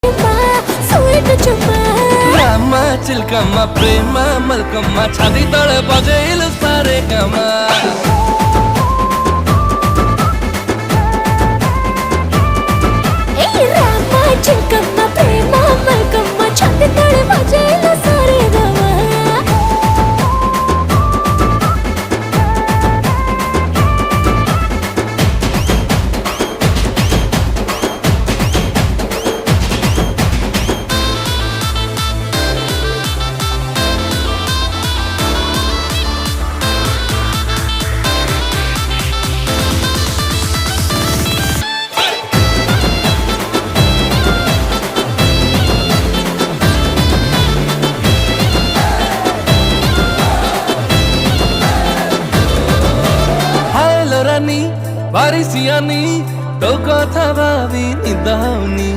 Hanuma sweet చుమ్మా రామ చిల్కమ్మ ప్రేమ మల్కమ్మ ఛాతి తଳେ బజైలు సారే కమా ఏ రామ చిల్కమ్మ ప్రేమ మల్కమ్మ ఛాతి తଳେ బజైలు సారే గమా বারিশিয়ানি তো কথা ভাবি নিদাউনি